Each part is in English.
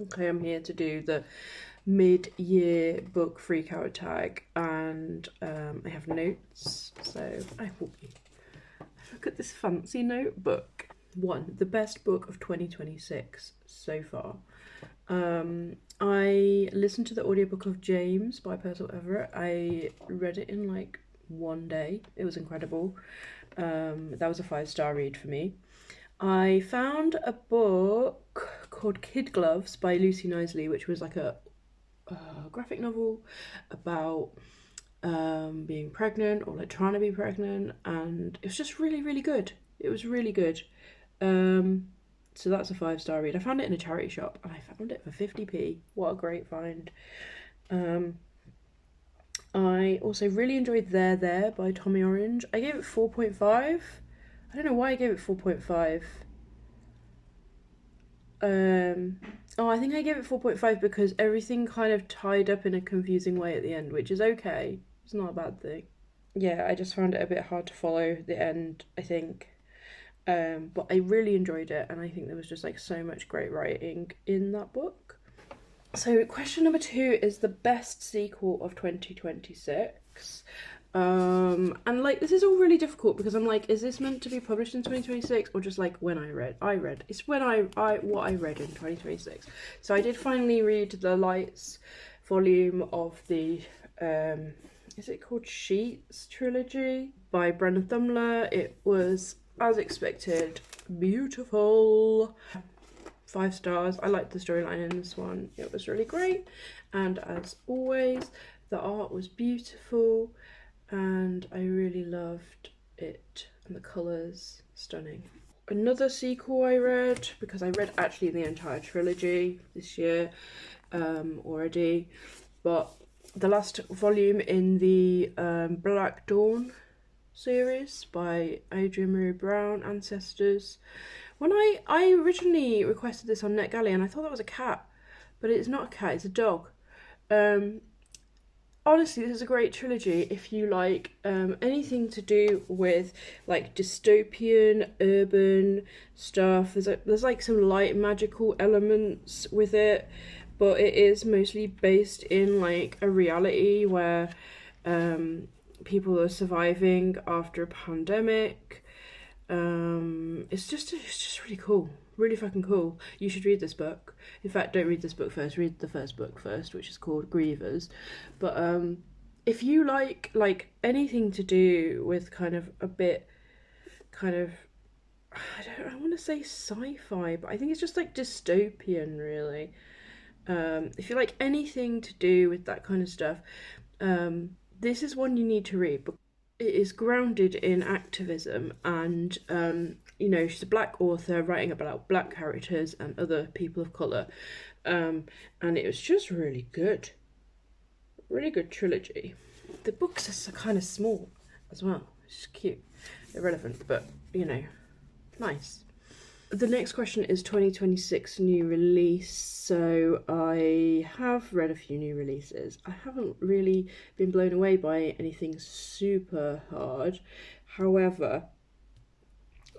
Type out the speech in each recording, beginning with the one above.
Okay, I'm here to do the mid-year book Freakout tag, and I have notes, so I hope you look at this fancy notebook. One, the best book of 2026 so far. I listened to the audiobook of James by Percival Everett. I read it in like one day. It was incredible. That was a 5-star read for me. I found a book called Kid Gloves by Lucy Knisley, which was like a graphic novel about being pregnant or like trying to be pregnant, and it was just really, really good. It was really good. So that's a 5-star read. I found it in a charity shop and I found it for 50p. What a great find. I also really enjoyed There by Tommy Orange. I gave it 4.5. I don't know why I gave it 4.5. I think I gave it 4.5 because everything kind of tied up in a confusing way at the end, which is okay. It's not a bad thing. Yeah, I just found it a bit hard to follow the end, I think. But I really enjoyed it, and I think there was just like so much great writing in that book. So question number 2 is the best sequel of 2026. And like this is all really difficult because I'm like, is this meant to be published in 2026 or just like when I read? It's when what I read in 2026. So I did finally read the Lights volume of the is it called Sheets trilogy by Brenna Thumler. It was, as expected, beautiful. 5 stars. I liked the storyline in this one. It was really great, and as always, the art was beautiful, and I really loved it, and the colours stunning. Another sequel I read, because I read actually the entire trilogy this year already, but the last volume in the Black Dawn series by Adrienne Maree Brown, Ancestors. When I originally requested this on NetGalley and I thought that was a cat, but it's not a cat, it's a dog. Honestly, this is a great trilogy if you like anything to do with like dystopian urban stuff. There's like some light magical elements with it, but it is mostly based in like a reality where people are surviving after a pandemic. It's just really cool, really fucking cool. You should read this book. In fact, don't read this book first. Read the first book first, which is called Grievers. But if you like anything to do with kind of a bit, kind of, I want to say sci-fi, but I think it's just like dystopian, really. If you like anything to do with that kind of stuff, this is one you need to read. It is grounded in activism, and you know, she's a black author writing about black characters and other people of colour, and it was just really good trilogy. The books are kind of small as well, which is cute, irrelevant, but you know, nice. The next question is 2026 new release. So I have read a few new releases. I haven't really been blown away by anything super hard. However,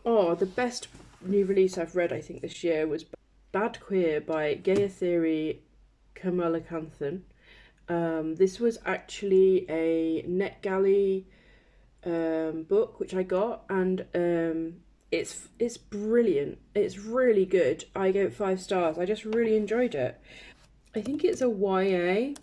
the best new release I've read I think this year was Bad Queer by Gaia Theory Kamalakanthan. This was actually a NetGalley book which I got, and it's brilliant. It's really good. I gave it 5 stars. I just really enjoyed it. I think it's a YA,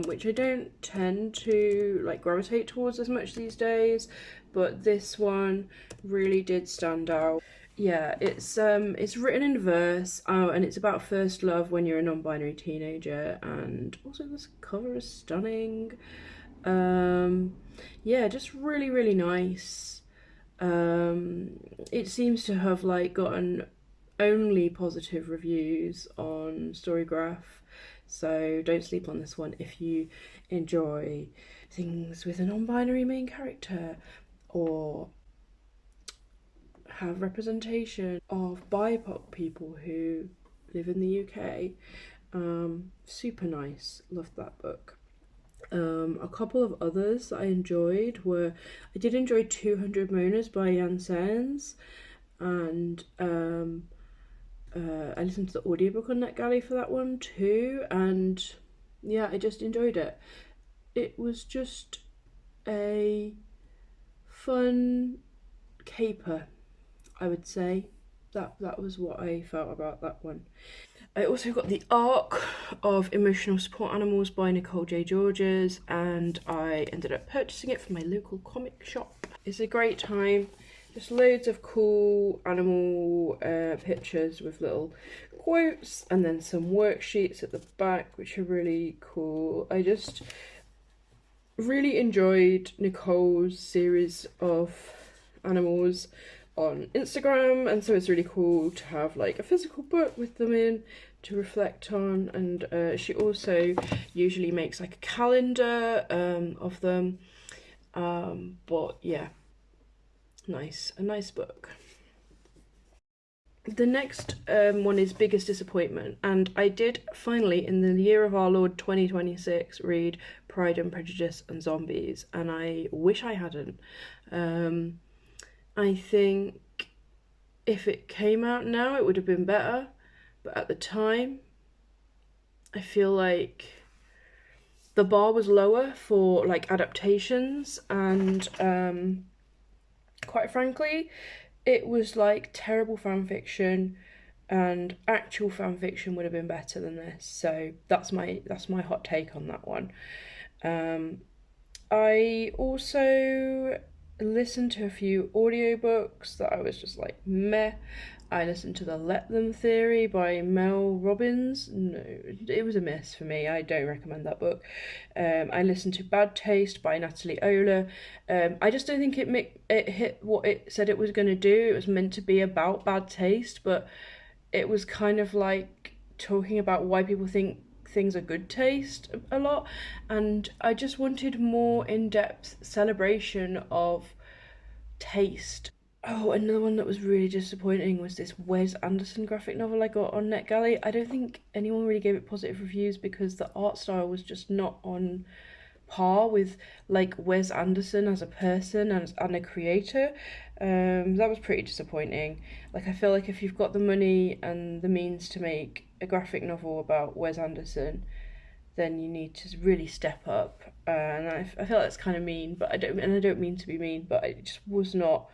which I don't tend to like gravitate towards as much these days, but this one really did stand out. Yeah, it's written in verse, and it's about first love when you're a non-binary teenager, and also this cover is stunning. Yeah, just really, really nice. It seems to have like gotten only positive reviews on Storygraph, so don't sleep on this one if you enjoy things with a non-binary main character or have representation of BIPOC people who live in the UK. Super nice, loved that book. A couple of others that I enjoyed were, I did enjoy 200 Monas by Jan Sens, and I listened to the audiobook on NetGalley for that one too, and yeah, I just enjoyed it. It was just a fun caper, I would say. That was what I felt about that one. I also got The Arc of Emotional Support Animals by Nicole J. Georges, and I ended up purchasing it from my local comic shop. It's a great time. Just loads of cool animal pictures with little quotes, and then some worksheets at the back, which are really cool. I just really enjoyed Nicole's series of animals on Instagram, and so it's really cool to have like a physical book with them in to reflect on. And she also usually makes like a calendar of them, but yeah, a nice book. The next one is Biggest Disappointment, and I did finally, in the year of our Lord 2026, read Pride and Prejudice and Zombies, and I wish I hadn't. I think if it came out now, it would have been better, but at the time, I feel like the bar was lower for like adaptations, and quite frankly, it was like terrible fan fiction, and actual fan fiction would have been better than this. So that's my hot take on that one. I also listened to a few audiobooks that I was just like meh. I listened to The Let Them Theory by Mel Robbins. No, it was a miss for me. I don't recommend that book. I listened to Bad Taste by Natalie Ola. I just don't think it hit what it said it was going to do. It was meant to be about bad taste, but it was kind of like talking about why people think things are good taste a lot, and I just wanted more in-depth celebration of taste. Oh, another one that was really disappointing was this Wes Anderson graphic novel I got on NetGalley. I don't think anyone really gave it positive reviews because the art style was just not on par with like Wes Anderson as a person and a creator. That was pretty disappointing. Like I feel like if you've got the money and the means to make a graphic novel about Wes Anderson, then you need to really step up. And I feel that's kind of mean, but I don't mean to be mean, but it just was not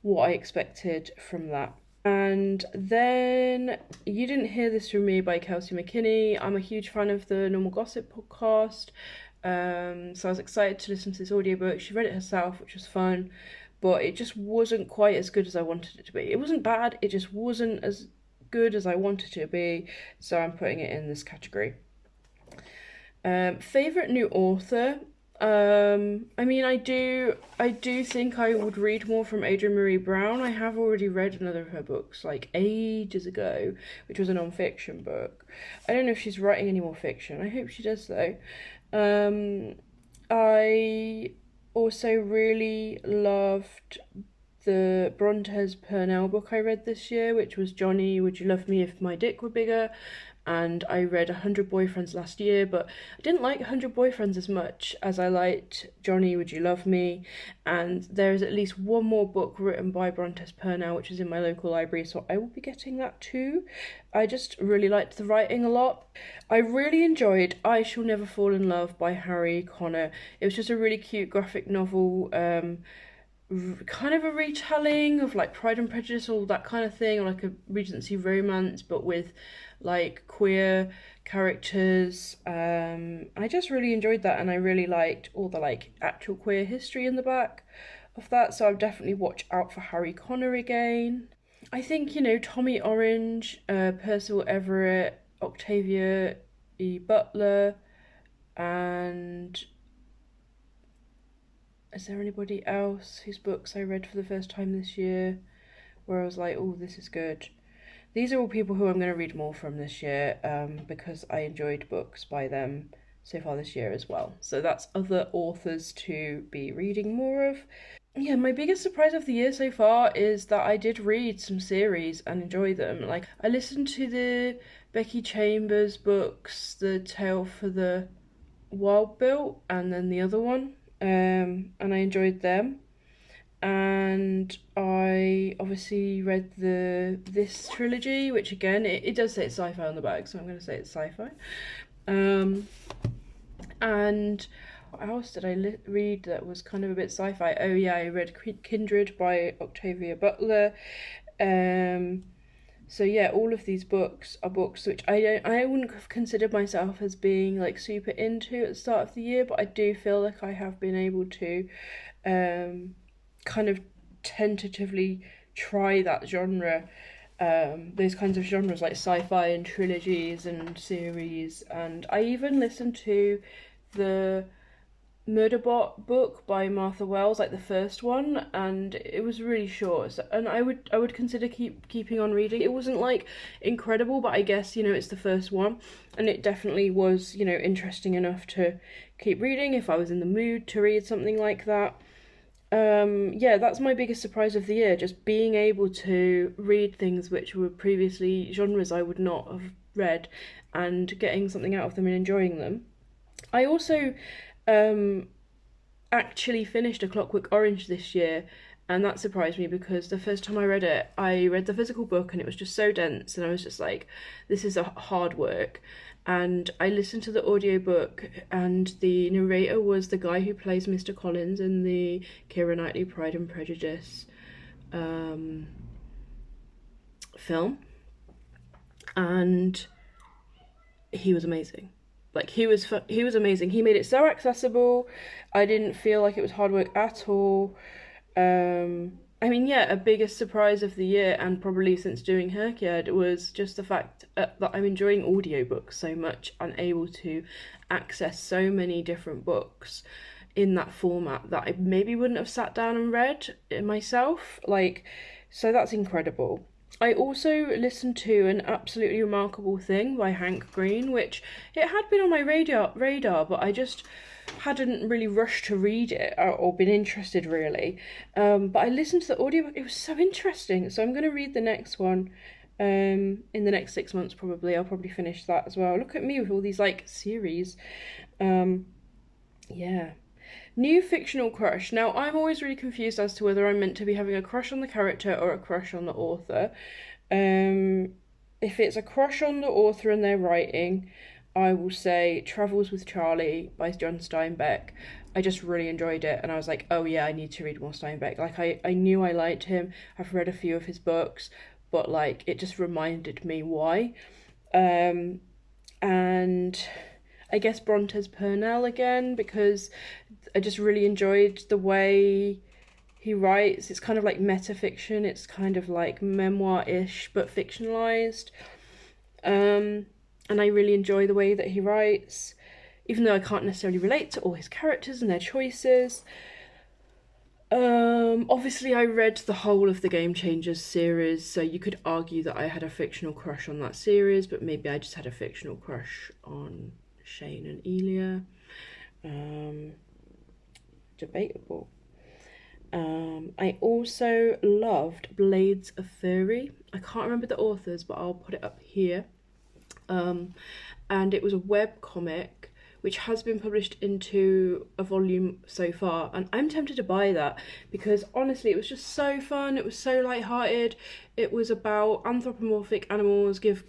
what I expected from that. And then You Didn't Hear This From Me by Kelsey McKinney. I'm a huge fan of the Normal Gossip podcast. So I was excited to listen to this audiobook. She read it herself, which was fun, but it just wasn't quite as good as I wanted it to be. It wasn't bad, it just wasn't as good as I wanted it to be, so I'm putting it in this category. Favorite new author. I mean, I do think I would read more from Adrienne Marie Brown. I have already read another of her books, like ages ago, which was a non-fiction book. I don't know if she's writing any more fiction. I hope she does, though. I also really loved the Brontes Purnell book I read this year, which was Johnny, Would You Love Me If My Dick Were Bigger? And I read 100 Boyfriends last year, but I didn't like 100 Boyfriends as much as I liked Johnny, Would You Love Me? And there is at least one more book written by Brontes Purnell, which is in my local library, so I will be getting that too. I just really liked the writing a lot. I really enjoyed I Shall Never Fall in Love by Harry Connor. It was just a really cute graphic novel, kind of a retelling of like Pride and Prejudice, all that kind of thing, or like a Regency romance, but with like queer characters. I just really enjoyed that, and I really liked all the like actual queer history in the back of that, so I'll definitely watch out for Harry Connor again. I think, Tommy Orange, Percival Everett, Octavia E. Butler, and is there anybody else whose books I read for the first time this year where I was like, oh, this is good? These are all people who I'm going to read more from this year, because I enjoyed books by them so far this year as well. So that's other authors to be reading more of. Yeah, my biggest surprise of the year so far is that I did read some series and enjoy them. Like, I listened to the Becky Chambers books, The Tale for the Wild Built, and then the other one, and I enjoyed them. and I obviously read this trilogy, which again, it does say it's sci-fi on the back, so I'm going to say it's sci-fi. And what else did I read that was kind of a bit sci-fi? Oh yeah, I read Kindred by Octavia Butler. So yeah, all of these books are books which I wouldn't have considered myself as being like super into at the start of the year, but I do feel like I have been able to kind of tentatively try that genre, those kinds of genres like sci-fi and trilogies and series. And I even listened to the Murderbot book by Martha Wells, like the first one, and it was really short. So, and I would consider keeping on reading. It wasn't like incredible, but I guess, you know, it's the first one, and it definitely was, you know, interesting enough to keep reading if I was in the mood to read something like that. Yeah, that's my biggest surprise of the year, just being able to read things which were previously genres I would not have read, and getting something out of them and enjoying them. I also actually finished A Clockwork Orange this year, and that surprised me because the first time I read the physical book and it was just so dense, and I was just like, this is a hard work. And I listened to the audiobook, and the narrator was the guy who plays Mr. Collins in the Keira Knightley Pride and Prejudice film, and he was amazing. Like, he was amazing. He made it so accessible. I didn't feel like it was hard work at all. I mean, yeah, a biggest surprise of the year, and probably since doing Hercules, was just the fact that I'm enjoying audiobooks so much and able to access so many different books in that format that I maybe wouldn't have sat down and read myself. Like, so that's incredible. I also listened to An Absolutely Remarkable Thing by Hank Green, which it had been on my radar, but I just hadn't really rushed to read it or been interested really. But I listened to the audiobook. It was so interesting. So I'm going to read the next one in the next 6 months probably. I'll probably finish that as well. Look at me with all these like series. Yeah. New fictional crush. Now, I'm always really confused as to whether I'm meant to be having a crush on the character or a crush on the author. If it's a crush on the author and their writing, I will say Travels with Charlie by John Steinbeck. I just really enjoyed it, and I was like, oh yeah, I need to read more Steinbeck. Like, I knew I liked him. I've read a few of his books, but like, it just reminded me why. And I guess Bronte's Purnell again, because I just really enjoyed the way he writes. It's kind of like metafiction. It's kind of like memoir-ish, but fictionalized. And I really enjoy the way that he writes, even though I can't necessarily relate to all his characters and their choices. Obviously I read the whole of the Game Changers series, so you could argue that I had a fictional crush on that series, but maybe I just had a fictional crush on Shane and Elia. Debatable. I also loved Blades of Fury. I can't remember the authors, but I'll put it up here. And it was a web comic which has been published into a volume so far, and I'm tempted to buy that because honestly it was just so fun. It was so light-hearted. It was about anthropomorphic animals, think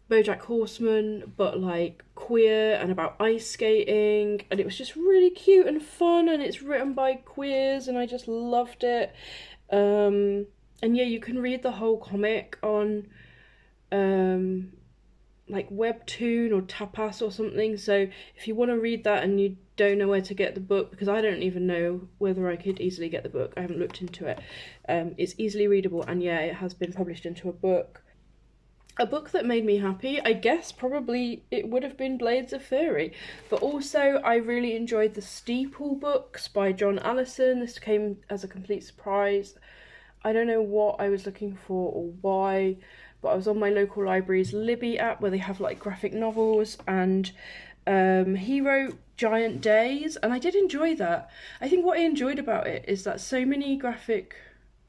BoJack Horseman, but like queer, and about ice skating, and it was just really cute and fun, and it's written by queers, and I just loved it. And yeah, you can read the whole comic on like Webtoon or Tapas or something, so if you want to read that and you don't know where to get the book, because I don't even know whether I could easily get the book, I haven't looked into it, it's easily readable, and yeah, it has been published into a book. A book that made me happy, I guess probably it would have been Blades of Fury, but also I really enjoyed the Steeple books by John Allison. This came as a complete surprise. I don't know what I was looking for or why, but I was on my local library's Libby app where they have like graphic novels, and he wrote Giant Days, and I did enjoy that. I think what I enjoyed about it is that so many graphic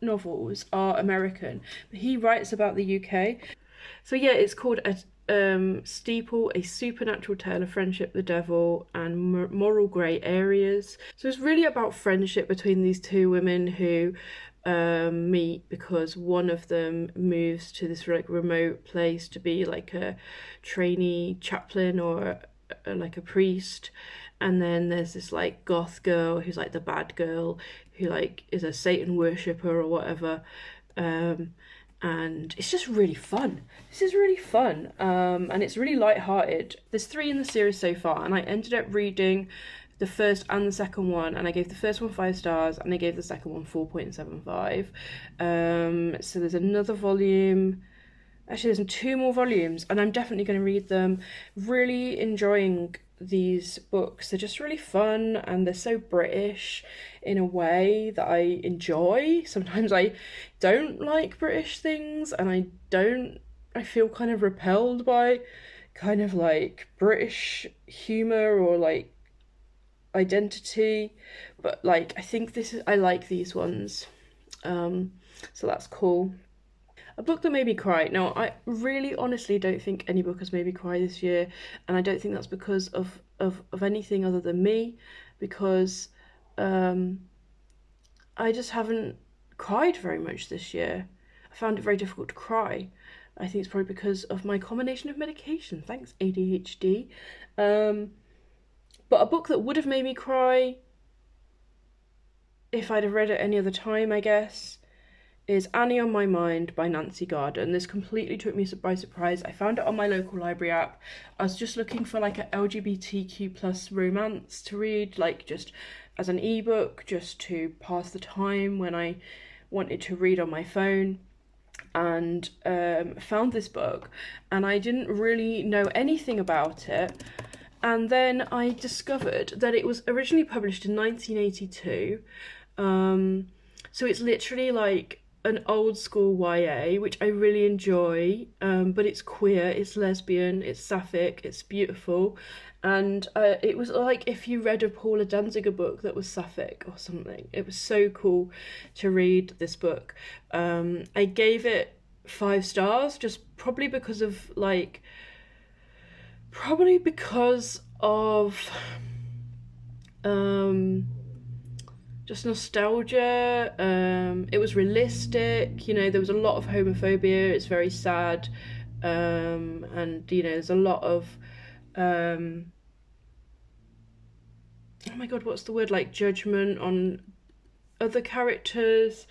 novels are American, but he writes about the UK. So yeah, it's called Steeple, A Supernatural Tale of Friendship, the Devil, and Moral Grey Areas. So it's really about friendship between these two women who meet because one of them moves to this like remote place to be like a trainee chaplain or like a priest, and then there's this like goth girl who's like the bad girl who like is a Satan worshipper or whatever. And it's just really fun. This is really fun, and it's really light-hearted. There's 3 in the series so far, and I ended up reading the first and the second one, and I gave the first one 5 stars, and I gave the second one 4.75. So there's another volume. Actually, there's 2 more volumes, and I'm definitely going to read them. Really enjoying these books. They're just really fun, and they're so British in a way that I enjoy. Sometimes I don't like British things, and I feel kind of repelled by kind of like British humour or like identity, but like I like these ones, so that's cool. A book that made me cry. Now, I really honestly don't think any book has made me cry this year, and I don't think that's because of anything other than me, because I just haven't cried very much this year. I found it very difficult to cry. I think it's probably because of my combination of medication. Thanks, ADHD. But a book that would have made me cry if I'd have read it any other time, I guess, is Annie on My Mind by Nancy Garden. This completely took me by surprise. I found it on my local library app. I was just looking for like an LGBTQ plus romance to read, like just as an ebook, just to pass the time when I wanted to read on my phone, and found this book, and I didn't really know anything about it. And then I discovered that it was originally published in 1982. So it's literally like an old school YA, which I really enjoy, but it's queer, it's lesbian, it's sapphic, it's beautiful. And it was like if you read a Paula Danziger book that was sapphic or something. It was so cool to read this book. I gave it 5 stars, just probably because of just nostalgia. It was realistic, you know, there was a lot of homophobia, it's very sad, and you know, there's a lot of oh my god, what's the word, like judgment on other characters,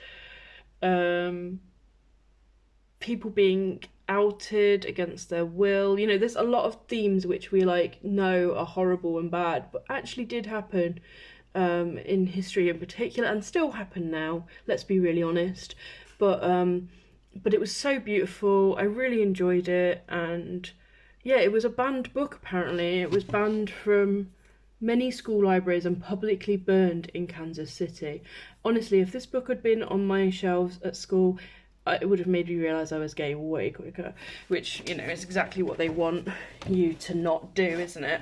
people being outed against their will. You know, there's a lot of themes which we like know are horrible and bad, but actually did happen in history in particular, and still happen now, let's be really honest. But it was so beautiful, I really enjoyed it. And yeah, it was a banned book apparently. It was banned from many school libraries and publicly burned in Kansas City. Honestly, if this book had been on my shelves at school, it would have made me realise I was gay way quicker, which, you know, is exactly what they want you to not do, isn't it?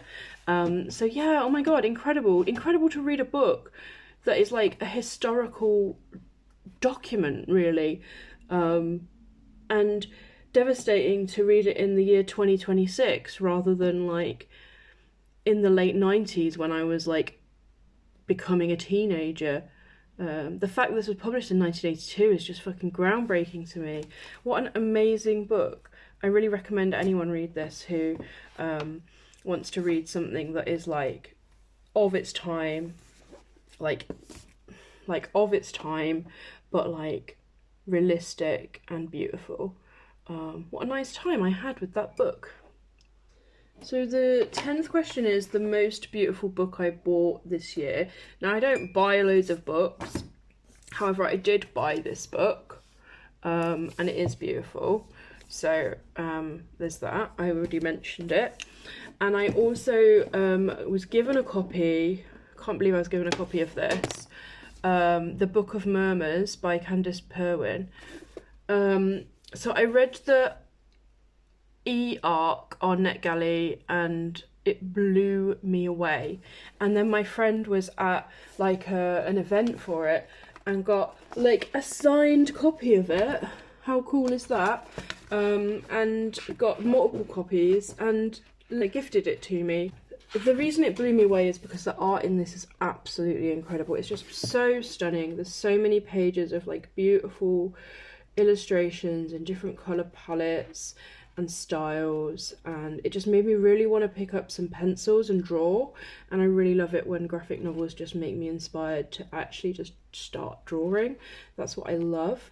So yeah, oh my god, incredible to read a book that is like a historical document, really, and devastating to read it in the year 2026 rather than like in the late 90s when I was like becoming a teenager. The fact that this was published in 1982 is just fucking groundbreaking to me. What an amazing book. I really recommend anyone read this who wants to read something that is like of its time, like of its time, but like realistic and beautiful. What a nice time I had with that book. So the 10th question is the most beautiful book I bought this year. Now, I don't buy loads of books, however I did buy this book, and it is beautiful. So there's that, I already mentioned it. And I also was given a copy, I can't believe I was given a copy of this, The Book of Murmurs by Candice Perwin. So I read the e-arc on NetGalley and it blew me away. And then my friend was at like an event for it and got like a signed copy of it. How cool is that? and got multiple copies and gifted it to me. The reason it blew me away is because the art in this is absolutely incredible. It's just so stunning. There's so many pages of like beautiful illustrations and different colour palettes and styles, and it just made me really want to pick up some pencils and draw. And I really love it when graphic novels just make me inspired to actually just start drawing. That's what I love.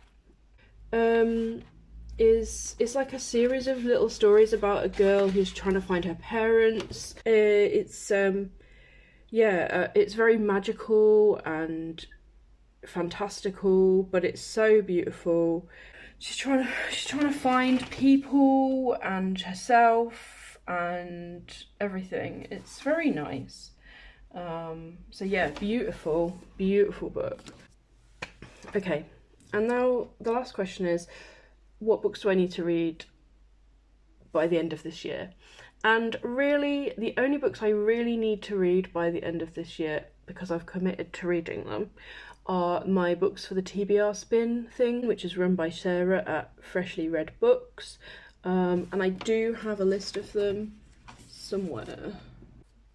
It's like a series of little stories about a girl who's trying to find her parents. It's very magical and fantastical, but it's so beautiful. She's trying to find people and herself and everything. It's very nice. So yeah, beautiful book. Okay, and now the last question is, what books do I need to read by the end of this year? And really, the only books I really need to read by the end of this year, because I've committed to reading them, are my books for the TBR Spin thing, which is run by Sarah at Freshly Read Books. And I do have a list of them somewhere.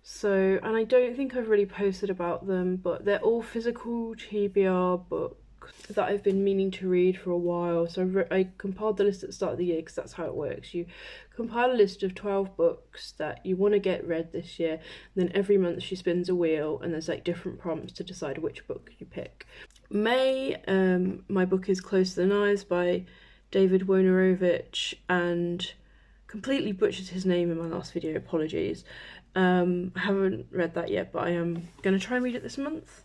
So, and I don't think I've really posted about them, but they're all physical TBR books that I've been meaning to read for a while. So I compiled the list at the start of the year, because that's how it works. You compile a list of 12 books that you want to get read this year, and then every month she spins a wheel and there's like different prompts to decide which book you pick. May, my book is Closer Than Eyes by David Wojnarowicz, and completely butchered his name in my last video, apologies. I haven't read that yet, but I am going to try and read it this month.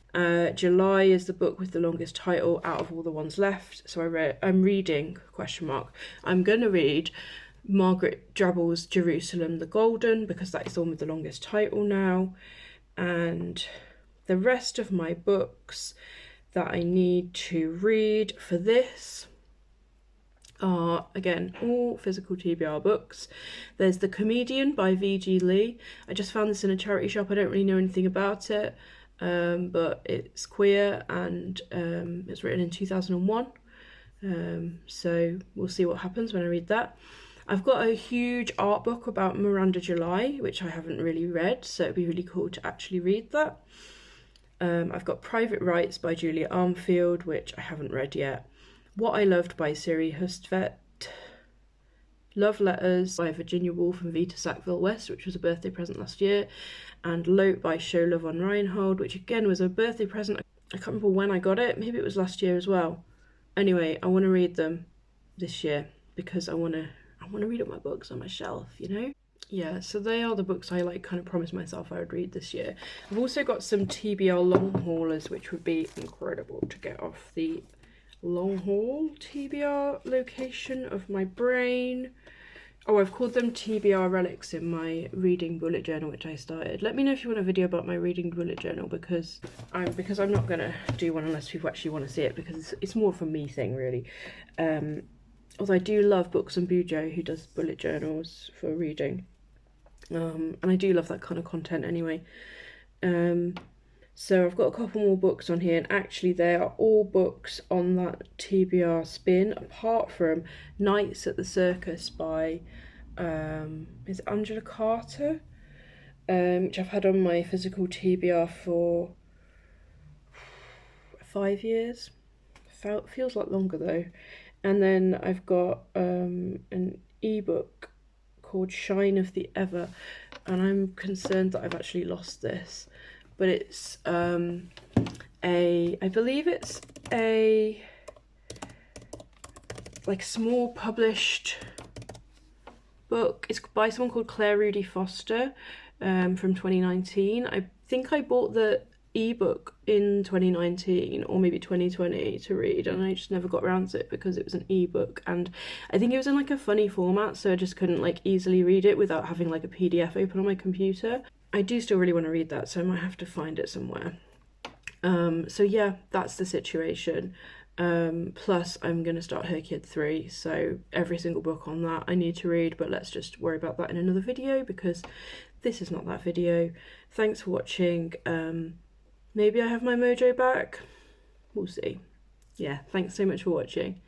July is the book with the longest title out of all the ones left. So I'm reading, I'm going to read Margaret Drabble's Jerusalem the Golden, because that is the one with the longest title now. And the rest of my books that I need to read for this are, again, all physical TBR books. There's The Comedian by V.G. Lee. I just found this in a charity shop. I don't really know anything about it, but it's queer and it's written in 2001. So we'll see what happens when I read that. I've got a huge art book about Miranda July, which I haven't really read, so it'd be really cool to actually read that. I've got Private Rights by Julia Armfield, which I haven't read yet. What I Loved by Siri Hustvedt, Love Letters by Virginia Woolf and Vita Sackville-West, which was a birthday present last year, and Lope by Shola von Reinhold, which again was a birthday present. I can't remember when I got it, maybe it was last year as well. Anyway, I want to read them this year because I want to read up my books on my shelf, you know? Yeah, so they are the books I kind of promised myself I would read this year. I've also got some TBR long haulers, which would be incredible to get off the long haul TBR location of my brain. Oh, I've called them TBR relics in my reading bullet journal, which I started. Let me know if you want a video about my reading bullet journal, because I'm not gonna do one unless people actually want to see it, because it's more of a me thing, really. Although I do love Books and Bujo, who does bullet journals for reading, and I do love that kind of content anyway. So I've got a couple more books on here, and actually they are all books on that TBR Spin, apart from Nights at the Circus by, is it Angela Carter? Which I've had on my physical TBR for 5 years. Feels like longer though. And then I've got an ebook called Shine of the Ever, and I'm concerned that I've actually lost this. But it's I believe it's a small published book. It's by someone called Claire Rudy Foster, from 2019. I think I bought the ebook in 2019 or maybe 2020 to read, and I just never got around to it because it was an ebook, and I think it was in a funny format, so I just couldn't easily read it without having a PDF open on my computer. I do still really want to read that, so I might have to find it somewhere. So yeah, that's the situation. Plus I'm going to start Her Kid 3, so every single book on that I need to read, but let's just worry about that in another video, because this is not that video. Thanks for watching. Maybe I have my mojo back. We'll see. Yeah, thanks so much for watching.